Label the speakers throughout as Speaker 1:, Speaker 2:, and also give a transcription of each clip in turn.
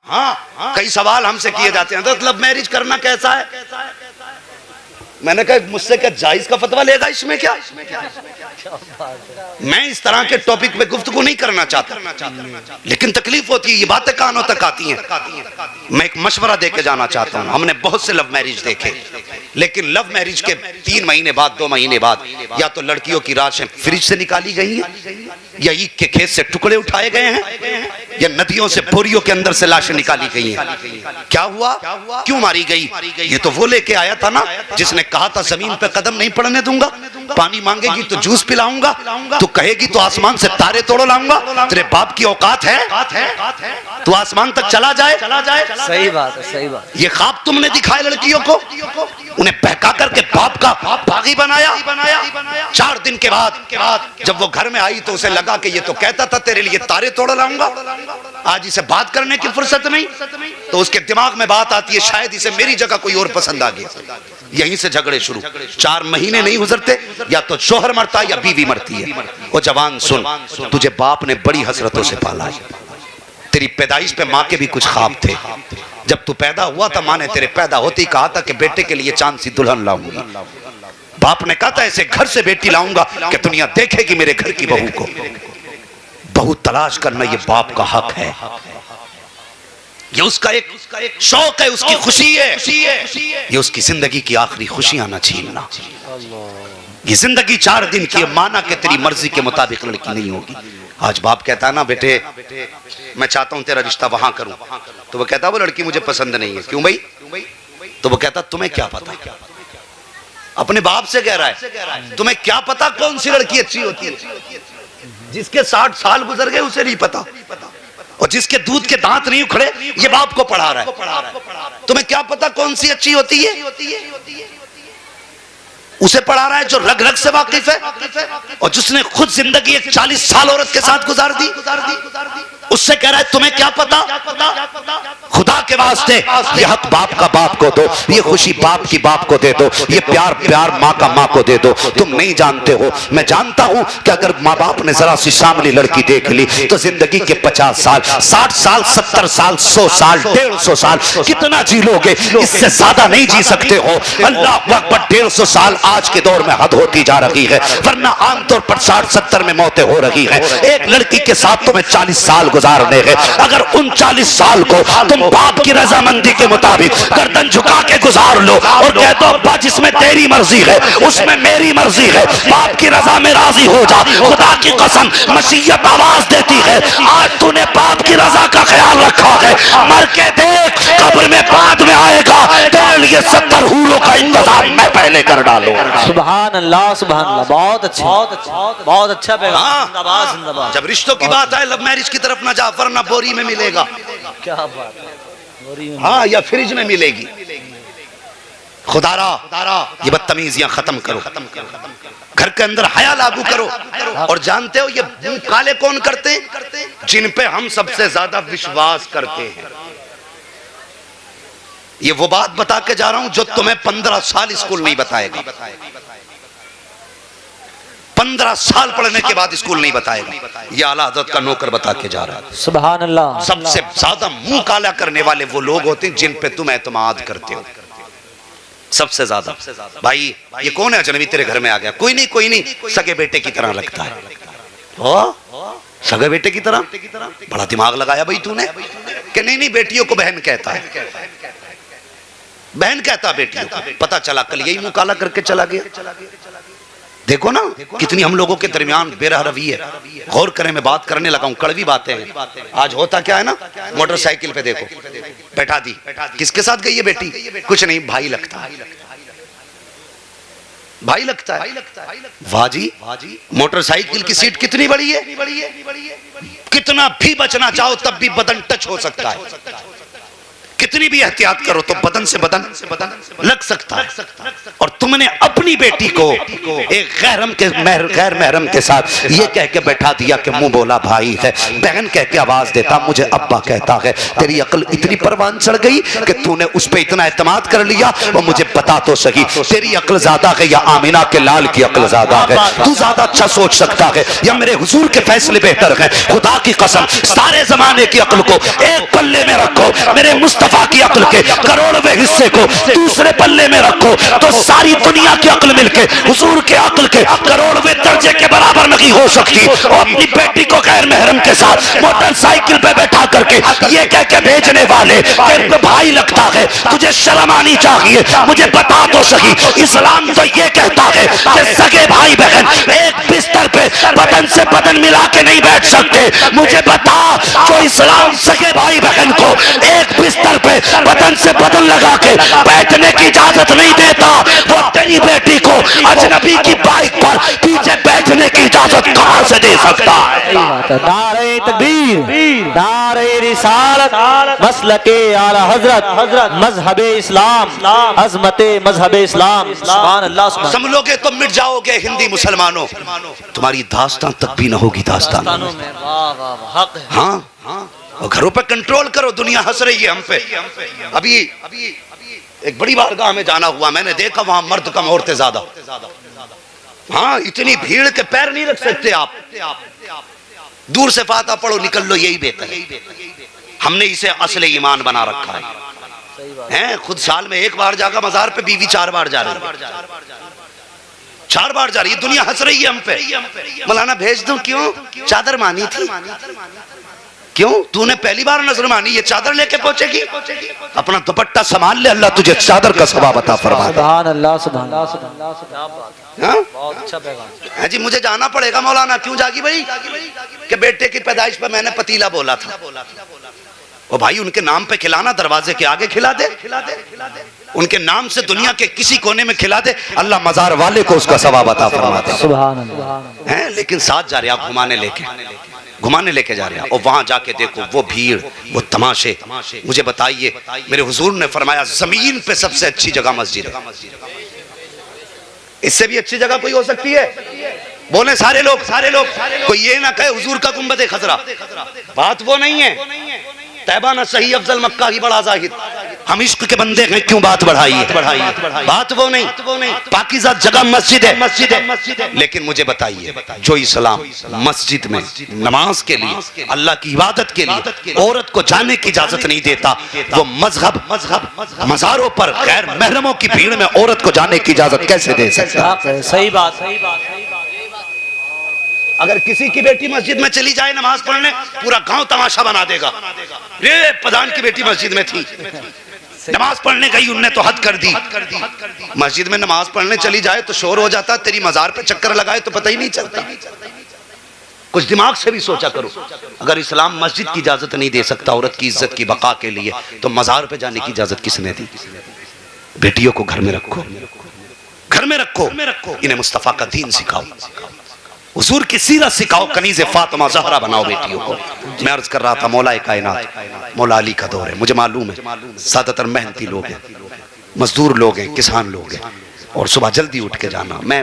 Speaker 1: कई सवाल हमसे किए जाते हैं, तो लव मैरिज करना कैसा है? मैंने कहा मुझसे क्या जायज का फतवा लेगा इसमें क्या? मैं इस तरह के टॉपिक पे गुफ्तगू नहीं करना चाहता, लेकिन तकलीफ होती है, ये बातें कानों तक आती हैं। मैं एक मशवरा देके जाना चाहता हूँ। हमने बहुत से लव मैरिज देखे, लेकिन लव मैरिज के 3 महीने बाद 2 महीने बाद या तो लड़कियों की लाशें फ्रिज से निकाली गई हैं, या ईख के खेत से टुकड़े उठाए गए हैं, या नदियों से बोरियों के अंदर से लाशें निकाली गई हैं। क्या हुआ? क्यों मारी गई? ये तो वो लेके आया था ना जिसने कहा था जमीन पे कदम नहीं पड़ने दूंगा, पानी मांगेगी तो जूस पिलाऊंगा, तो कहेगी तो आसमान से तारे तोड़ लाऊंगा। तेरे बाप की औकात है तो आसमान तक चला जाए?
Speaker 2: सही बात है, सही बात।
Speaker 1: ये ख्वाब तुमने दिखाए लड़कियों को, उन्हें बहका करके बाप का बागी बनाया। 4 दिन के बाद जब वो घर में आई तो उसे लगा कि ये तो कहता था तेरे लिए तारे तोड़ लाऊंगा, आज इसे बात करने की फुर्सत नहीं। तो उसके दिमाग में बात आती है शायद इसे मेरी जगह कोई और पसंद आ गया। यहीं से झगड़े शुरू। 4 महीने नहीं गुजरते या तो शोहर मरता है या बीवी मरती है। वो जवान सुन, तुझे बाप ने बड़ी हसरतों से पाला है। तेरी पैदाइश पे माँ के भी कुछ ख्वाब थे। जब तू पैदा हुआ था माँ ने तेरे पैदा होते ही कहा था कि बेटे के लिए चांद सी दुल्हन लाऊंगी। बाप ने कहा था ऐसे घर से बेटी लाऊंगा कि दुनिया देखेगी मेरे घर की बहू को। बहू तलाश करना ये बाप का हक है, ये उसका एक शौक है, उसकी खुशी है। ये उसकी जिंदगी की आखिरी खुशियां ना छीनना। ये जिंदगी 4 दिन की, माना कि तेरी मर्जी के मुताबिक लड़की नहीं होगी। आज बाप कहता है ना बेटे मैं चाहता हूं तेरा रिश्ता वहां करूं, तो वो कहता है वो लड़की मुझे पसंद नहीं है। क्यों भाई? तो वो कहता तुम्हें क्या पता? अपने बाप से कह रहा है तुम्हें क्या पता कौन सी लड़की अच्छी होती है? जिसके 60 साल गुजर गए उसे नहीं पता, और जिसके दूध के दांत नहीं उखड़े ये बाप को पढ़ा रहा है। तुम्हें क्या पता कौन सी अच्छी होती है? उसे पढ़ा रहा है जो रग रग से वाकिफ है, और जिसने खुद जिंदगी एक 40 साल औरत के साथ गुजार दी, उससे कह रहा है तुम्हें क्या पता? खुदा के वास्ते ये हक बाप का बाप को दो, ये खुशी बाप की बाप को दे दो, ये प्यार माँ का माँ को दे दो। तुम नहीं जानते हो, मैं जानता हूं कि अगर माँ बाप ने जरा सी सामने लड़की देख ली तो जिंदगी के 50 साल 60 साल 70 साल 100 साल 150 साल कितना जी लोगे? इससे ज्यादा नहीं जी सकते हो। अल्लाह अकबर, 150 साल आज के दौर में हद होती जा रही है, वरना आमतौर पर 60-70 में मौतें हो रही है। एक लड़की के साथ तुम्हें 40 साल गुजारने हैं। अगर उन 40 साल को तुम बाप की रजामंदी के मुताबिक गर्दन झुका के गुजार लो और कह दो अब्बा जिसमें तेरी मर्जी है उसमें मेरी मर्जी है, बाप की रजा में राजी हो जा। खुदा की कसम मसीहत आवाज देती है आज तूने बाप की रजा का ख्याल रखा है, मर के देख कब्र में बाद में आएगा तेरे लिए 70 हूरों का इंतजाम मैं पहले कर डालूंगा।
Speaker 2: सुभान अल्लाह, सुभान अल्लाह। बहुत अच्छा, बहुत अच्छा पैगाम। जिंदाबाद, जिंदाबाद।
Speaker 1: जब रिश्तों की बात आए लव मैरिज की तरफ ना जा, वरना बोरी में मिलेगा।
Speaker 2: क्या बात है, बोरी में।
Speaker 1: हाँ, या फ्रिज में मिलेगी। खुदारा ये बदतमीजियां खत्म करो, घर के अंदर हया लागू करो। और जानते हो ये मुंह काले कौन करते हैं? जिन पे हम सबसे ज्यादा विश्वास करते हैं। ये वो बात बता के जा रहा हूं जो तुम्हें 15 साल स्कूल नहीं बताएगा, 15 साल पढ़ने के बाद स्कूल नहीं बताएगा। ये आला हज़रत का नौकर बता के जा रहा है।
Speaker 2: सुभान अल्लाह।
Speaker 1: सबसे ज्यादा मुंह काला करने वाले वो लोग होते हैं जिन पे तुम एतमाद करते हो। सबसे ज्यादा। भाई ये कौन है अजनबी तेरे घर में आ गया? कोई नहीं, सगे बेटे की तरह लगता है। सगे बेटे की तरह? बड़ा दिमाग लगाया भाई तूने कि नहीं बेटियों को बहन कहता है, बहन कहता बेटियों को। पता चला कल यही मुंह काला करके चला गया। देखो ना कितनी हम लोगों के दरमियान बेरहरवी है। गौर करें, मैं बात करने लगा हूं, कड़वी बातें हैं। आज होता क्या है ना, मोटरसाइकिल पे देखो बैठा दी, किसके साथ गई है बेटी? कुछ नहीं, भाई लगता है, भाई लगता है। वाह जी, मोटरसाइकिल की सीट कितनी बड़ी है, कितना भी बचना चाहो तब भी बदन टच हो सकता है। कितनी भी एहतियात करो तो बदन से बदन लग सकता है। और तुमने अपनी बेटी को एक गैर महरम के साथ ये कह के बैठा दिया कि मुंह बोला भाई है, बहन कह के आवाज देता मुझे अब्बा कहता है। तेरी अक्ल इतनी परवान चढ़ गई कि तूने उस पे इतना एतमाद कर लिया। और मुझे बता तो सही, तेरी अक्ल ज्यादा है या आमिना के लाल की अक्ल ज्यादा है? तू ज्यादा अच्छा सोच सकता है या मेरे हुजूर के फैसले बेहतर हैं? खुदा की कसम, सारे जमाने की अक्ल को एक पल्ले में रखो, मेरे मुस्तफा की अक्ल के करोड़वें हिस्से को दूसरे पल्ले में रखो, तो सारी दुनिया की अक्ल मिलके हुजूर के अक्ल के करोड़वें दर्जे के बराबर नहीं हो सकती। और अपनी बेटी को गैर महरम के साथ मोटरसाइकिल पे बैठा करके ये कह के भेजने वाले तेरे भाई लगता है, तुझे शर्म आनी चाहिए। मुझे बता तो सही, इस्लाम तो ये कहता है कि सगे भाई बहन एक बिस्तर पे बदन से बदन मिला के नहीं बैठ सकते। मुझे बता, जो इस्लाम सगे भाई बहन को एक बिस्तर पे बदन से बदन लगा के बैठने की इजाजत नहीं देता, वो तेरी बेटी को अजनबी की बाइक पर पीछे बैठने की इजाजत कहां से दे सकता है?
Speaker 2: नारे तकबीर, नारे रिसालत, मसलके आला हजरत, मजहबे इस्लाम, अजमते मजहबे इस्लाम। सुभान अल्लाह।
Speaker 1: समझोगे तो मिट जाओगे हिंदी मुसलमानों, तुम्हारी दास्तान तक भी न होगी दास्तानों में। हाँ, और घरों पे कंट्रोल करो, दुनिया हंस रही है हम पे। अभी एक बड़ी बारगाह में जाना हुआ, मैंने देखा वहां मर्द कम औरतें ज्यादा। हाँ, इतनी भीड़ के पैर नहीं रख सकते आप। दूर से फाता पढ़ो निकल लो, यही बेहतर है। हमने इसे असले ईमान बना रखा है। खुद साल में एक बार जागा मजार पे, बीवी 4 बार जा रही है, 4 बार जा रही है। दुनिया हंस रही है हम पे। मौलाना भेज दूं? क्यों? चादर मानी थी। क्यों? तूने पहली बार नजर मानी, ये चादर लेके पहुंचेगी? अपना दुपट्टा संभाल ले, अल्लाह तुझे चादर का सवाब अता फरमा।
Speaker 2: सुभान अल्लाह, सुभान अल्लाह। बहुत अच्छा पैगाम
Speaker 1: है जी। मुझे जाना पड़ेगा मौलाना। क्यों जागी भाई? कि बेटे की पैदाइश पर मैंने पतीला बोला था। ओ भाई, उनके नाम पे खिलाना, दरवाजे के आगे खिला दे, उनके नाम से दुनिया के किसी कोने में खिला दे, अल्लाह मजार वाले को उसका सवाब अता फरमाते।
Speaker 2: सुभान अल्लाह।
Speaker 1: हैं, लेकिन साथ जा रहे आप घुमाने लेके जा रहे हैं, और वहां जाके देखो वो भीड़, वो तमाशे। मुझे बताइए, मेरे हुजूर ने फरमाया जमीन पे सबसे अच्छी जगह मस्जिद है। इससे भी अच्छी जगह कोई हो सकती है? बोले सारे लोग। कोई ये ना कहे हुजूर का गुंबद खजरा। बात वो नहीं है। तैबा न सही अफजल मक्का ही बड़ा जाहिद। हम इश्क के बंदे हैं, क्यों बात बढ़ाई है? बात वो नहीं। पाकीज़ा जगह मस्जिद है। लेकिन मुझे बताइए, जो इस्लाम मस्जिद में नमाज के लिए, अल्लाह की इबादत के लिए औरत को जाने की इजाजत नहीं देता, वो मजहब मज़ारों पर गैर महरमों की भीड़ में औरत को जाने की इजाजत कैसे दे सकता है?
Speaker 2: सही बात।
Speaker 1: अगर किसी की बेटी मस्जिद में चली जाए नमाज पढ़ने, पूरा गांव तमाशा बना देगा। रे प्रधान की बेटी मस्जिद में थी, नमाज पढ़ने गई, उनने तो हद कर दी। मस्जिद में नमाज पढ़ने चली जाए तो शोर हो जाता, तेरी मजार पे चक्कर लगाए तो पता ही नहीं चलता। कुछ दिमाग से भी सोचा करो। अगर इस्लाम मस्जिद की इजाजत नहीं दे सकता औरत की इज्जत की बका के लिए, तो मजार पे जाने की इजाजत किसने दी? बेटियों को घर में रखो, इन्हें मुस्तफा का दीन सिखाओ, हुजूर की सीरत सिखाओ, कनीज़े फातिमा ज़हरा बनाओ बेटियों को। मैं अर्ज कर रहा था, मौला कायनात मौला अली का दौर है। मुझे मालूम है ज़्यादातर मेहनती लोग हैं, मजदूर लोग हैं, किसान लोग हैं, और सुबह जल्दी उठ के जाना। मैं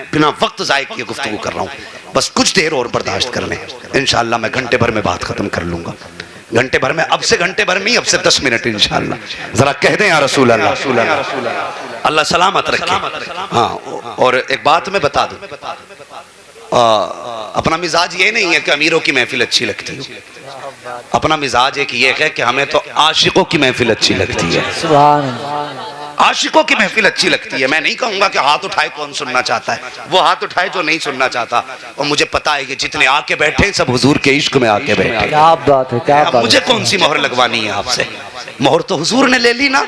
Speaker 1: बिना वक्त ज़ाय किए गुफ्तगू कर रहा हूँ, बस कुछ देर और बर्दाश्त कर लें। इंशाअल्लाह मैं घंटे भर में बात खत्म कर लूँगा। घंटे भर में, अब से घंटे भर में, अब से 10 मिनट इंशाअल्लाह। जरा कह दें या रसूल अल्लाह, अल्लाह सलामत रखे। हाँ, और एक बात मैं बता दूं, अपना मिजाज ये नहीं है कि अमीरों की महफिल अच्छी लगती है। अपना मिजाज एक ये है कि हमें तो आशिकों की महफिल अच्छी लगती है।
Speaker 2: सुभान अल्लाह।
Speaker 1: आशिकों की महफिल अच्छी लगती है। मैं नहीं कहूंगा कि हाथ उठाए कौन सुनना चाहता है, वो हाथ उठाए जो नहीं सुनना चाहता। और मुझे पता है कि जितने आके बैठे सब हुजूर के इश्क में आके बैठे।
Speaker 2: क्या बात है, क्या बात है।
Speaker 1: मुझे कौन सी मोहर लगवानी है आपसे? मोहर तो हुजूर ने ले ली ना,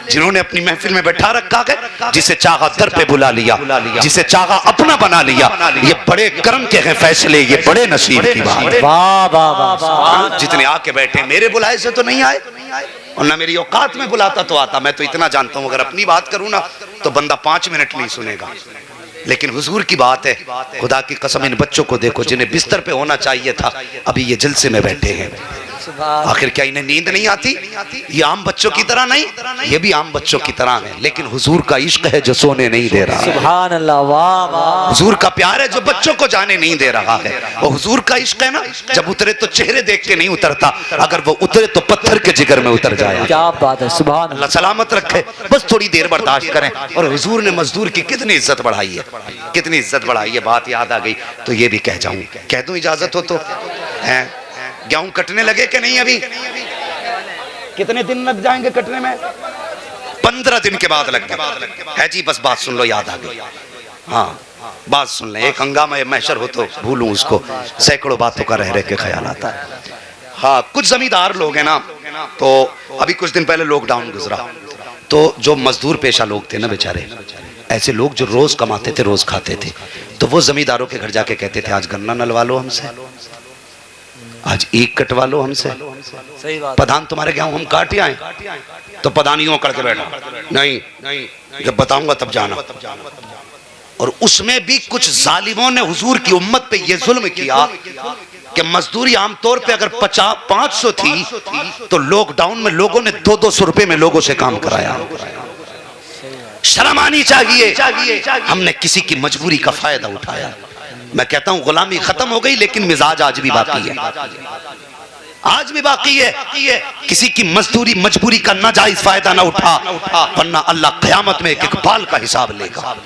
Speaker 1: जिन्होंने अपनी महफिल में बैठा रखा है, जिसे चाहा दर पे बुला लिया, जिसे चाहा अपना बना लिया। ये बड़े कर्म के हैं फैसले, ये बड़े नसीब की बात।
Speaker 2: वाह वाह वाह।
Speaker 1: जितने आके बैठे, मेरे बुलाए से तो नहीं आए, और ना मेरी औकात में बुलाता तो आता। मैं तो इतना जानता हूँ, अगर अपनी बात करूँ ना तो बंदा 5 मिनट नहीं सुनेगा। लेकिन हुजूर की बात है, खुदा की कसम इन बच्चों को देखो जिन्हें बिस्तर पे होना चाहिए था, अभी ये जलसे में बैठे हैं। आखिर क्या इन्हें नींद नहीं आती? ये आम बच्चों की तरह नहीं, ये भी आम बच्चों की तरह है, लेकिन हुजूर का इश्क है जो सोने नहीं दे रहा।
Speaker 2: सुभान अल्लाह, वाह वाह।
Speaker 1: हुजूर का प्यार है जो बच्चों को जाने नहीं दे रहा है। और हुजूर का इश्क है ना, जब उतरे तो चेहरे देख के नहीं उतरता, अगर वो उतरे तो पत्थर के जिगर में उतर जाए।
Speaker 2: क्या बात है, सुभान
Speaker 1: अल्लाह सलामत रखे, बस थोड़ी देर बर्दाश्त करें। और हुजूर ने मजदूर की कितनी इज्जत बढ़ाई है, कितनी इज्जत बढ़ाई है। बात याद आ गई तो ये भी कह जाऊं, कह दूं इजाजत हो तो? हैं, गेहूं कटने लगे कि नहीं? अभी कितने दिन लग जाएंगे कटने में? 15 दिन के बाद लग है जी। बस बात सुन लो, याद आ गई। हाँ, बात सुन ले, एक हंगामा महशर हो तो भूलूं उसको, सैकड़ों बातों का रह रह के ख्याल आता है। हाँ, कुछ जमींदार लोग हैं ना, तो अभी कुछ दिन पहले लॉकडाउन गुजरा, तो जो मजदूर पेशा लोग थे ना बेचारे, ऐसे लोग जो रोज कमाते थे रोज खाते थे, तो वो जमींदारों के घर जाके कहते थे आज गन्ना नलवा लो हमसे, आज ईख कटवा लो हमसे।
Speaker 2: सही बात।
Speaker 1: प्रधान तुम्हारे गेहूं हम काट आए, तो प्रधान यूं करके बैठा, नहीं जब बताऊंगा तब जाना। और उसमें भी कुछ जालिमों ने हुजूर की उम्मत पे ये जुल्म किया कि मजदूरी आमतौर पे अगर 500 थी तो लॉकडाउन में लोगों ने 200 रुपए में लोगों से काम कराया। शर्म आनी चाहिए। हमने किसी की मजबूरी का फायदा उठाया। मैं कहता हूं गुलामी खत्म हो गई, लेकिन मिजाज आज भी बाकी है, आज भी बाकी है। किसी की मजदूरी मजबूरी का नाजायज फायदा ना उठा, वरना अल्लाह क़यामत में एक एक बाल का हिसाब लेगा।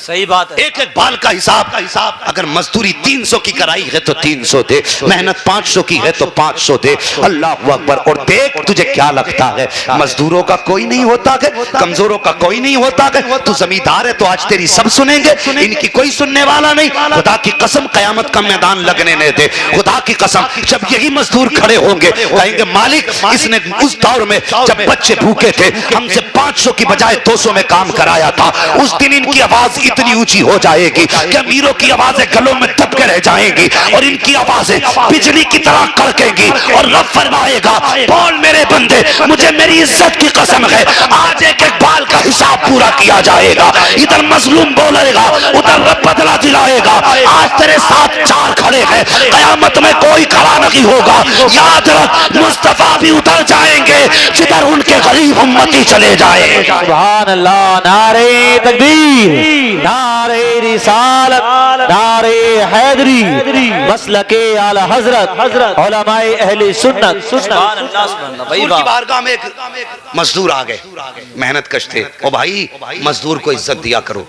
Speaker 2: सही बात है,
Speaker 1: एक एक बाल का हिसाब। अगर मजदूरी 300 की कराई है तो 300 दे, मेहनत 500 की है तो 500 दे। अल्लाह अकबर। और देख, तुझे क्या लगता है मजदूरों का कोई नहीं होता है, कमजोरों का कोई नहीं होता है? तू जमींदार है तो आज तेरी सब सुनेंगे, इनकी कोई सुनने वाला नहीं। खुदा की कसम कयामत का मैदान लगने न दे, खुदा की कसम। जब यही मजदूर खड़े होंगे, कहेंगे मालिक इसने उस दौर में जब बच्चे भूखे थे हमसे 500 की बजाय 200 में काम कराया था, उस दिन इनकी आवाज इतनी ऊंची हो जाएगी कि अमीरों की आवाजें गलों में दब के रह जाएंगी और इनकी आवाजें बिजली की तरह कड़केंगी। और रब फरमाएगा, बोल मेरे बंदे, मुझे मेरी इज्जत की कसम है, आज एक एक बाल का हिसाब पूरा किया जाएगा। इधर मजलूम बोलेगा, उधर रब बदला दिलाएगा। आज तेरे साथ 4 खड़े हैं, कयामत में कोई खड़ा नहीं होगा। याद रख, मुस्तफा भी उतर जाएंगे जिधर उनके गरीब उम्मती चले जाए।
Speaker 2: सुभान अल्लाह। नारे तकबीर, नारे रिसालत, नारे हैदरी, मसलके आला हजरत, उलमाए अहले सुन्नत। सुभान अल्लाह, सुभान अल्लाह।
Speaker 1: हुजूर की बारगाह में एक मजदूर आ गए, मेहनत कश थे। ओ भाई, मजदूर को इज्जत दिया करो,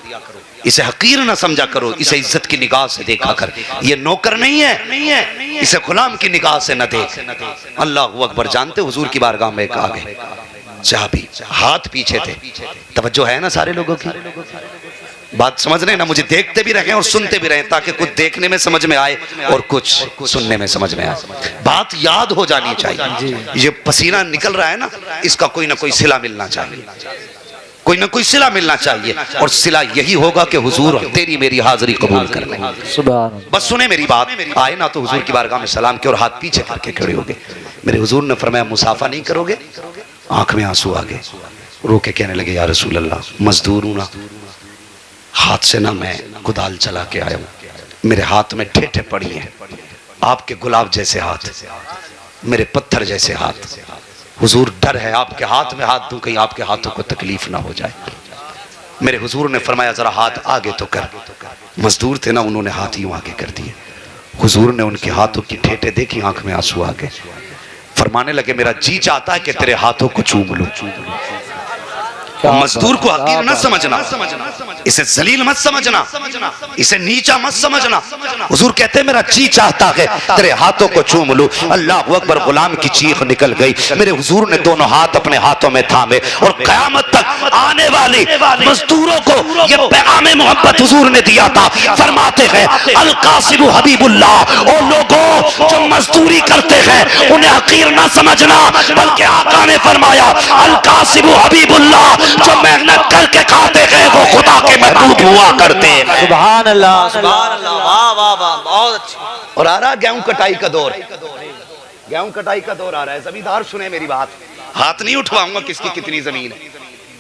Speaker 1: इसे हकीर ना समझा करो, इसे इज्जत की निगाह से देखा कर। ये नौकर नहीं है, इसे गुलाम की निगाह से न देख। अल्लाह अकबर। जानते हुजूर की बारगाह में एक आ गए, चाबी, हाथ पीछे थे। तवज्जो है ना सारे लोगों की? बात समझ रहे हैं ना? मुझे देखते भी रहे और सुनते भी रहे, ताकि कुछ देखने में समझ में आए और कुछ सुनने में समझ में आए। बात याद हो जानी चाहिए। ये पसीना निकल रहा है ना, इसका कोई ना कोई सिला मिलना चाहिए, कोई ना कोई सिला मिलना चाहिए। और सिला यही होगा कि हुजूर तेरी मेरी हाजिरी कबूल कर लें।
Speaker 2: सुभान।
Speaker 1: बस सुने मेरी बात। आए ना तो हुजूर की बारगाह में सलाम के और हाथ पीछे करके खड़े हो गए। मेरे हुजूर ने फरमाया, मुसाफा नहीं करोगे? आंख में आंसू आ गए, रो के कहने लगे, या रसूल अल्लाह, मजदूर हूं ना, हाथ से ना मैं कुदाल चला के आया हूं, मेरे हाथ में ठेठे पड़ी हैं, आपके गुलाब जैसे हाथ, मेरे पत्थर जैसे हाथ। हुजूर, डर है आपके हाथ में हाथ दूं, कहीं आपके हाथों को तकलीफ ना हो जाए। मेरे हुजूर ने फरमाया, जरा हाथ आगे तो कर। मजदूर थे ना, उन्होंने हाथ यूं आगे कर दिए। हुजूर ने उनके हाथों की ठेठे देखी, आंख में आंसू आ गए। फरमाने लगे, मेरा जी चाहता है कि तेरे हाथों को चूम लूं। मजदूर को हकीर न समझना, इसे जलील मत समझना, इसे नीचा मत समझना। हुजूर कहते हैं, मेरा जी चाहता है तेरे हाथों को चूम लूं। अल्लाह अकबर। गुलाम की चीख निकल गई। मेरे हुजूर ने दोनों हाथ अपने हाथों में थामे और कयामत तक आने वाली मजदूरों को ये पैगाम मोहब्बत हुजूर ने दिया था। फरमाते हैं, अल कासिम हबीबुल्लाह, ओ लोगों जो मजदूरी करते हैं उन्हें हकीर ना समझना, बल्कि आका ने फरमाया, अल कासिम हबीबुल्लाह, जो मेहनत करके खाते हैं वो खुदा के महबूब हुआ करते हैं।
Speaker 2: सुभान अल्लाह, सुभान अल्लाह। वाह वाह वाह, बहुत अच्छा।
Speaker 1: और आ रहा गेहूं कटाई का दौर, गेहूं कटाई का दौर आ रहा है। जमींदार सुने मेरी बात, हाथ नहीं उठवाऊंगा किसकी कितनी जमीन है,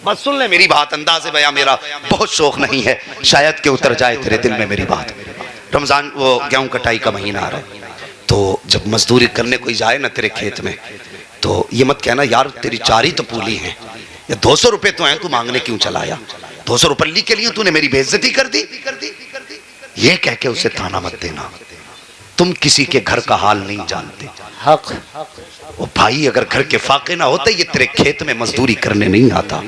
Speaker 1: बस सुन ले मेरी बात। अंदाज़े बयां मेरा बहुत शौक नहीं है, शायद के उतर जाए तेरे दिल में मेरी बात। रमजान वो गेहूं कटाई का महीना आ रहा है, तो जब मजदूरी करने कोई जाए ना तेरे खेत में, तो ये मत कहना यार तेरी 4 ही तो पूली हैं, या 200 रुपए तो हैं, तू मांगने क्यों चलाया, 200 रुपये के लिए तूने मेरी बेइज्जती कर दी। ये कह के उसे ताना मत देना। तुम किसी के घर का हाल नहीं जानते।
Speaker 2: हक
Speaker 1: वो भाई अगर घर के फाके ना होते ये तेरे खेत में मजदूरी करने नहीं आता।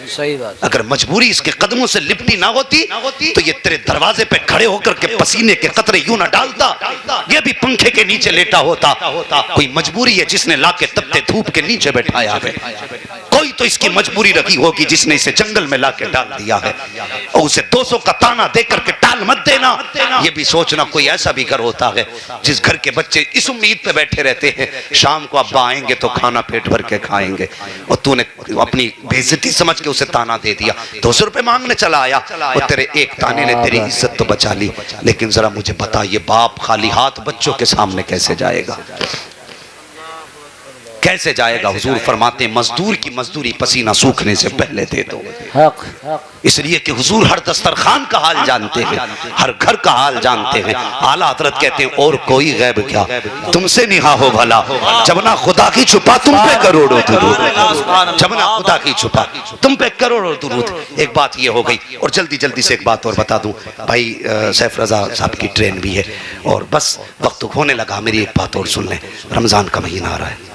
Speaker 2: सही बात।
Speaker 1: अगर मजबूरी इसके कदमों से लिपटी ना होती तो ये तेरे दरवाजे पे खड़े होकर के पसीने के कतरे यूं ना डालता, ये भी पंखे के नीचे लेटा होता। कोई मजबूरी है जिसने लाके तपते धूप के नीचे बैठाया है, कोई तो इसकी मजबूरी रखी होगी जिसने इसे जंगल में लाके डाल दिया है। और उसे 200 का ताना दे करके टाल मत देना। ये भी सोचना कोई ऐसा भी घर होता है जिस घर के बच्चे इस उम्मीद पे बैठे रहते हैं शाम को अब्बा आएंगे तो खाना पेट भर के खाएंगे, और तूने अपनी बेइज्जती समझ के उसे ताना दे दिया। 200 रुपए मांगने चला आया और तेरे एक ताने ने तेरी इज्जत तो बचा ली। लेकिन जरा मुझे बता, ये बाप खाली हाथ बच्चों के सामने कैसे जाएगा, कैसे जाएगा? हुजूर फरमाते मजदूर की मजदूरी पसीना सूखने से पहले दे दो। इसलिए कि हुजूर हर दस्तरखान का हाल जानते हैं, हर घर का हाल जानते हैं। आला हजरत कहते हैं और कोई गैब क्या तुमसे निहा हो भला, जब ना खुदा की छुपा तुम पे करोड़ों दुरूद, जब ना खुदा की छुपा तुम पे करोड़ों दुरूद। एक बात ये हो गई, और जल्दी जल्दी से एक बात और बता दूं भाई, सैफ रजा साहब की ट्रेन भी है और बस वक्त होने लगा। मेरी एक बात और सुन लें, रमजान का महीना आ रहा है,